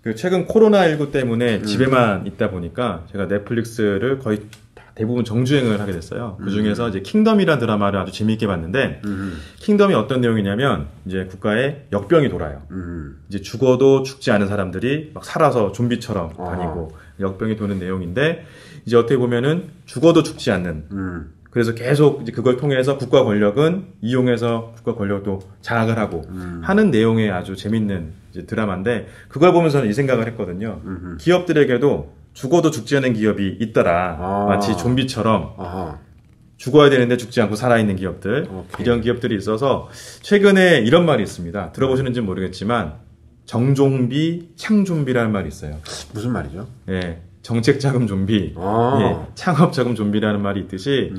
그 최근 코로나19 때문에 집에만 있다 보니까 제가 넷플릭스를 거의 대부분 정주행을 하게 됐어요. 그 중에서 이제 킹덤이라는 드라마를 아주 재미있게 봤는데, 킹덤이 어떤 내용이냐면, 이제 국가에 역병이 돌아요. 이제 죽어도 죽지 않은 사람들이 막 살아서 좀비처럼 다니고, 역병이 도는 내용인데, 이제 어떻게 보면은 죽어도 죽지 않는, 그래서 계속 이제 그걸 통해서 국가 권력은 이용해서 국가 권력도 장악을 하고 하는 내용의 아주 재밌는 이제 드라마인데, 그걸 보면서 저는 이 생각을 했거든요. 기업들에게도 죽어도 죽지 않는 기업이 있더라. 마치 좀비처럼 죽어야 되는데 죽지 않고 살아있는 기업들. 오케이. 이런 기업들이 있어서 최근에 이런 말이 있습니다. 들어보시는지 모르겠지만 정좀비, 창좀비라는 말이 있어요. 무슨 말이죠? 예, 정책자금 좀비, 예, 창업자금 좀비라는 말이 있듯이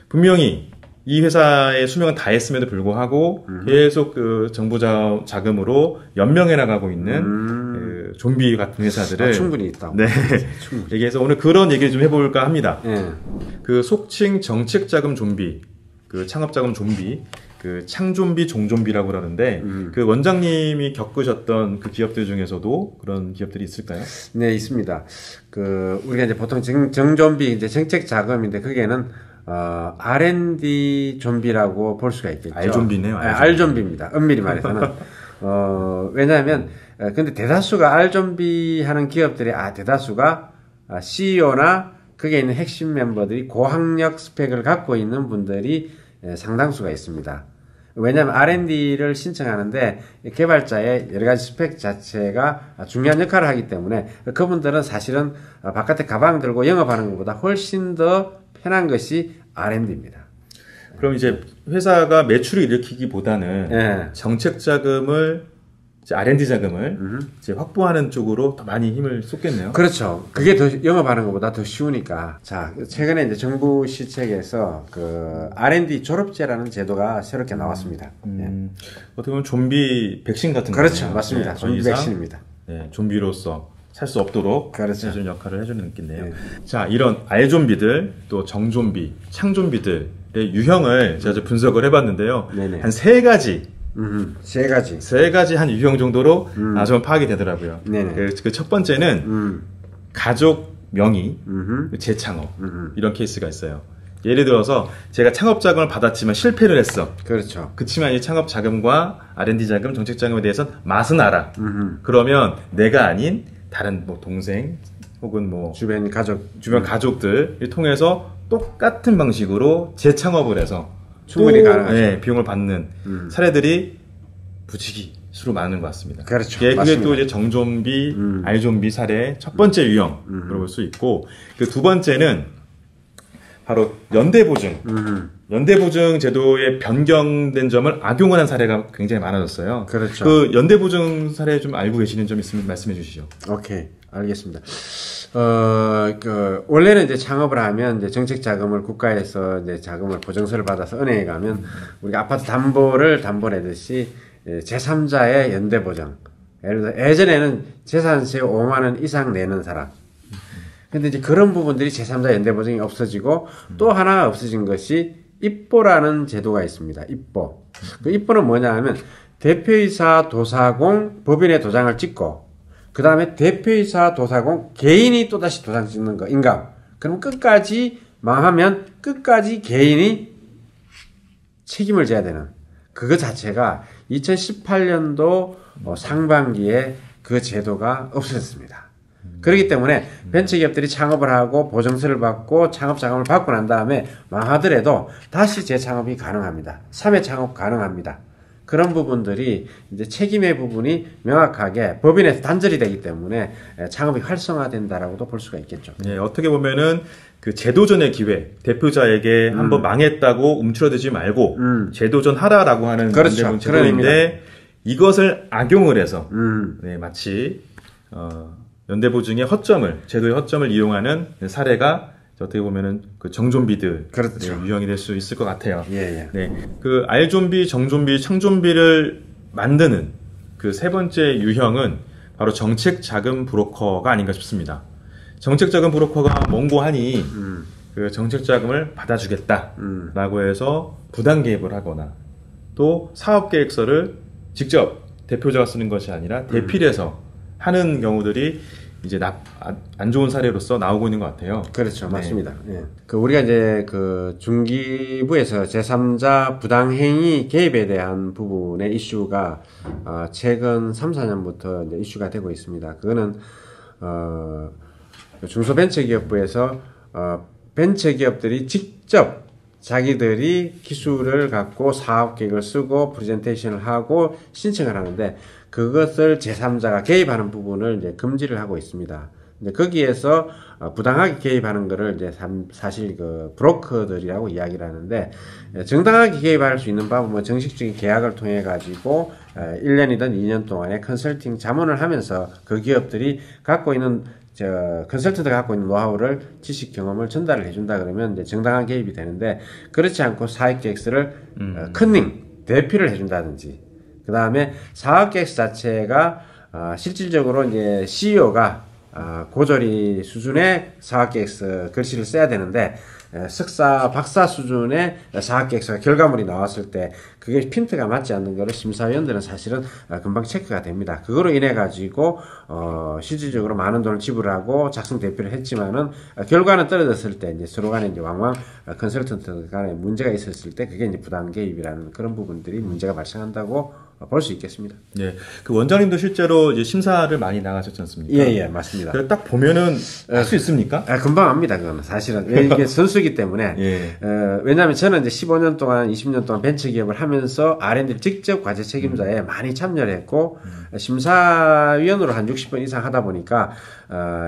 분명히 이 회사의 수명은 다 했음에도 불구하고 계속 그 정부 자금으로 연명해 나가고 있는 그 좀비 같은 회사들을 충분히 있다. 네, 충분히. 얘기해서 오늘 그런 얘기를 좀 해볼까 합니다. 예. 그 속칭 정책자금 좀비, 그 창업자금 좀비, 그 창좀비, 종좀비라고 그러는데 그 원장님이 겪으셨던 그 기업들 중에서도 그런 기업들이 있을까요? 네, 있습니다. 그 우리가 이제 보통 정좀비 이제 정책 자금인데 거기에는 R&D 좀비라고 볼 수가 있겠죠. R좀비네요. R좀비입니다. 엄밀히 말해서는. 왜냐하면, 근데 대다수가 R좀비 하는 기업들이, 대다수가 CEO나 거기에 있는 핵심 멤버들이 고학력 스펙을 갖고 있는 분들이 상당수가 있습니다. 왜냐하면 R&D를 신청하는데 개발자의 여러 가지 스펙 자체가 중요한 역할을 하기 때문에 그분들은 사실은 바깥에 가방 들고 영업하는 것보다 훨씬 더 편한 것이 R&D입니다. 그럼 이제 회사가 매출을 일으키기보다는 네. 정책 자금을 R&D 자금을 이제 확보하는 쪽으로 더 많이 힘을 쏟겠네요. 그렇죠. 그게 더 영업하는 것보다 더 쉬우니까. 자, 최근에 이제 정부 시책에서 그 R&D 졸업제라는 제도가 새롭게 나왔습니다. 어떻게 보면 좀비 백신 같은 그렇죠, 거네요. 맞습니다. 네, 좀비 백신입니다. 네, 좀비로서 살 수 없도록 그렇죠. 해주는 역할을 해주는 느낌이네요. 네. 자, 이런 R좀비들, 또 정좀비, 창좀비들의 유형을 제가 좀 분석을 해봤는데요. 네네. 한 세 가지. 세 가지 한 유형 정도로 좀 파악이 되더라고요. 네네. 그 첫 번째는 가족 명의, 재창업 이런 케이스가 있어요. 예를 들어서 제가 창업 자금을 받았지만 실패를 했어. 그렇죠. 그치만 이 창업 자금과 R&D 자금, 정책 자금에 대해서 맛은 알아. 그러면 내가 아닌 다른 뭐 동생 혹은 뭐 주변 가족들을 통해서 똑같은 방식으로 재창업을 해서 충분히 가능하죠. 네, 비용을 받는 사례들이 부지기 수로 많은 것 같습니다. 그렇죠. 그게 또 이제 정좀비, R좀비 사례 첫 번째 유형으로 볼 수 있고, 그 두 번째는 바로 연대보증. 연대보증 제도의 변경된 점을 악용하는 사례가 굉장히 많아졌어요. 그렇죠. 그 연대보증 사례 좀 알고 계시는 점 있으면 말씀해 주시죠. 오케이. 알겠습니다. 원래는 이제 창업을 하면 이제 정책 자금을 국가에서 이제 자금을 보증서를 받아서 은행에 가면 우리가 아파트 담보를 담보내듯이 제3자의 연대보증. 예를 들어 예전에는 재산세 5만 원 이상 내는 사람. 근데 이제 그런 부분들이 제3자 연대보증이 없어지고 또 하나 없어진 것이 입보라는 제도가 있습니다. 입보. 그 입보는 뭐냐 하면 대표이사 도사공 법인의 도장을 찍고 그 다음에 대표이사 도사공 개인이 또다시 도장 찍는 거, 인감. 그럼 끝까지 망하면 끝까지 개인이 책임을 져야 되는 그거 자체가 2018년도 상반기에 그 제도가 없어졌습니다. 그렇기 때문에 벤처기업들이 창업을 하고 보증서를 받고 창업 자금을 받고 난 다음에 망하더라도 다시 재창업이 가능합니다. 3회 창업 가능합니다. 그런 부분들이 이제 책임의 부분이 명확하게 법인에서 단절이 되기 때문에 창업이 활성화된다라고도 볼 수가 있겠죠. 네, 어떻게 보면은 그 재도전의 기회, 대표자에게 한번 망했다고 움츠러들지 말고 재도전하라라고 하는 그렇죠. 제도인데 이것을 악용을 해서 네, 마치 연대보증의 허점을, 제도의 허점을 이용하는 사례가 어떻게 보면은 그 정좀비들 그렇죠. 유형이 될 수 있을 것 같아요. 예. 네, 그 R좀비, 정좀비, 창좀비를 만드는 그 세 번째 유형은 바로 정책자금 브로커가 아닌가 싶습니다. 정책자금 브로커가 몽고하니 그 정책자금을 받아주겠다라고 해서 부당 개입을 하거나 또 사업계획서를 직접 대표자가 쓰는 것이 아니라 대필해서 하는 경우들이 이제 안 좋은 사례로서 나오고 있는 것 같아요. 그렇죠. 네. 맞습니다. 예. 우리가 이제 중기부에서 제3자 부당행위 개입에 대한 부분의 이슈가, 최근 3, 4년부터 이제 이슈가 되고 있습니다. 그거는, 중소벤처기업부에서, 벤처기업들이 직접 자기들이 기술을 갖고 사업 계획을 쓰고 프레젠테이션을 하고 신청을 하는데 그것을 제3자가 개입하는 부분을 이제 금지를 하고 있습니다. 이제 거기에서 부당하게 개입하는 거를 이제 사실 브로커들이라고 이야기를 하는데, 정당하게 개입할 수 있는 방법은 뭐 정식적인 계약을 통해 가지고 1년이든 2년 동안에 컨설팅 자문을 하면서 그 기업들이 갖고 있는 컨설턴트가 갖고 있는 노하우를 지식 경험을 전달을 해준다 그러면 이제 정당한 개입이 되는데, 그렇지 않고 사업계획서를 컨닝 대피를 해준다든지, 그 다음에 사업계획서 자체가 실질적으로 이제 CEO가 고졸이 수준의 사업계획서 글씨를 써야 되는데 석사, 박사 수준의 사업계획서 결과물이 나왔을 때 그게 핀트가 맞지 않는 거를 심사위원들은 사실은 금방 체크가 됩니다. 그거로 인해 가지고 실질적으로 많은 돈을 지불하고 작성 대피를 했지만은 결과는 떨어졌을 때 이제 서로 간에 이제 왕왕 컨설턴트 간에 문제가 있었을 때 그게 이제 부당 개입이라는 그런 부분들이 문제가 발생한다고 볼 수 있겠습니다. 예, 그 원장님도 실제로 이제 심사를 많이 나가셨지 않습니까? 예, 맞습니다. 딱 보면은 알 수 있습니까? 금방 압니다, 그거는. 사실은. 이게 선수이기 때문에. 예. 왜냐하면 저는 이제 15년 동안, 20년 동안 벤처기업을 하면서 R&D를 직접 과제 책임자에 많이 참여를 했고, 심사위원으로 한 60번 이상 하다 보니까,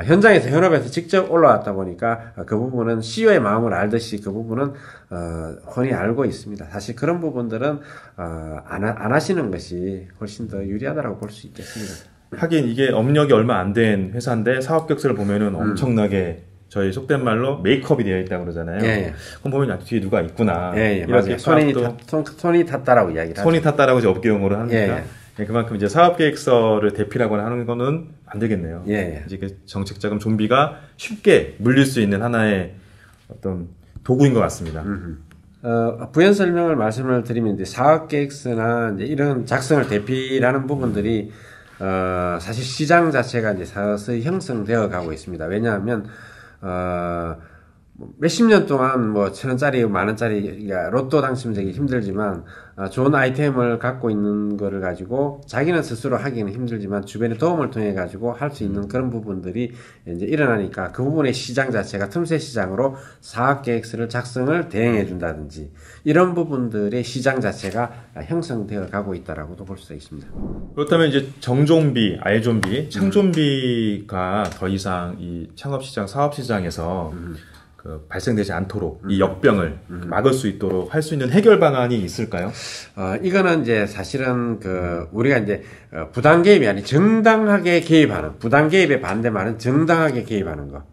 현장에서, 현업에서 직접 올라왔다 보니까, 그 부분은 CEO의 마음을 알듯이 그 부분은, 훤히 알고 있습니다. 사실 그런 부분들은, 안 하시는 것이 훨씬 더 유리하다고 볼 수 있겠습니다. 하긴 이게 업력이 얼마 안 된 회사인데 사업계획서를 보면은 엄청나게 저희 속된 말로 메이크업이 되어 있다고 그러잖아요. 예. 그럼 보면 뒤에 누가 있구나. 예, 이렇게 손이 탔다라고 이야기를 하죠. 손이 탔다라고 이제 업계 용어로 하니까. 예. 예, 그만큼 이제 사업계획서를 대피라거나 하는 거는 안 되겠네요. 예. 이제 그 정책자금 좀비가 쉽게 물릴 수 있는 하나의 어떤 도구인 것 같습니다. 부연 설명을 말씀을 드리면 이제 사업계획서나 이제 이런 작성을 대피라는 부분들이 사실 시장 자체가 이제 서서히 형성되어 가고 있습니다. 왜냐하면 몇십 년 동안 뭐 1,000원짜리, 만원짜리 로또 당첨되기 힘들지만 좋은 아이템을 갖고 있는 거를 가지고 자기는 스스로 하기는 힘들지만 주변의 도움을 통해 가지고 할 수 있는 그런 부분들이 이제 일어나니까 그 부분의 시장 자체가 틈새 시장으로 사업계획서를 작성을 대행해 준다든지 이런 부분들의 시장 자체가 형성되어 가고 있다라고도 볼 수 있습니다. 그렇다면 이제 정좀비, 알좀비, 창좀비가 더 이상 이 창업시장, 사업시장에서 발생되지 않도록 이 역병을 막을 수 있도록 할 수 있는 해결 방안이 있을까요? 이거는 이제 사실은 우리가 이제 부당 개입이 아니 정당하게 개입하는, 부당 개입의 반대말은 정당하게 개입하는 거.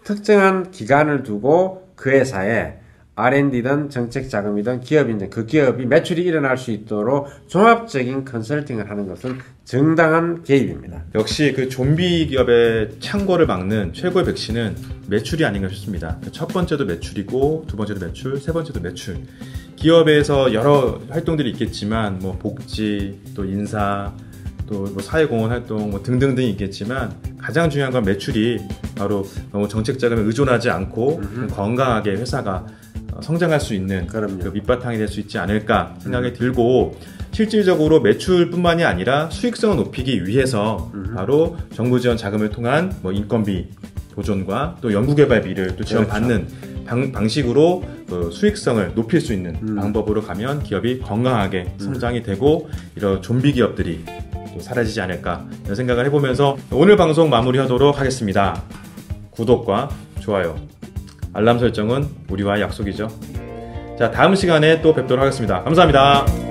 특정한 기간을 두고 그 회사에 R&D든 정책 자금이든 기업이든 그 기업이 매출이 일어날 수 있도록 종합적인 컨설팅을 하는 것은 정당한 개입입니다. 역시 그 좀비 기업의 창궐을 막는 최고의 백신은 매출이 아닌가 싶습니다. 첫 번째도 매출이고 두 번째도 매출, 세 번째도 매출. 기업에서 여러 활동들이 있겠지만 뭐 복지, 또 인사, 또 뭐 사회공헌 활동 뭐 등등등이 있겠지만 가장 중요한 건 매출이 바로 너무 정책 자금에 의존하지 않고 건강하게 회사가 성장할 수 있는 그 밑바탕이 될 수 있지 않을까 생각이 들고, 실질적으로 매출뿐만이 아니라 수익성을 높이기 위해서 바로 정부 지원 자금을 통한 뭐 인건비 보존과 또 연구개발비를 또 지원받는 방식으로 수익성을 높일 수 있는 방법으로 가면 기업이 건강하게 성장이 되고 이런 좀비 기업들이 또 사라지지 않을까 이런 생각을 해보면서 오늘 방송 마무리하도록 하겠습니다. 구독과 좋아요, 알람 설정은 우리와의 약속이죠. 자, 다음 시간에 또 뵙도록 하겠습니다. 감사합니다.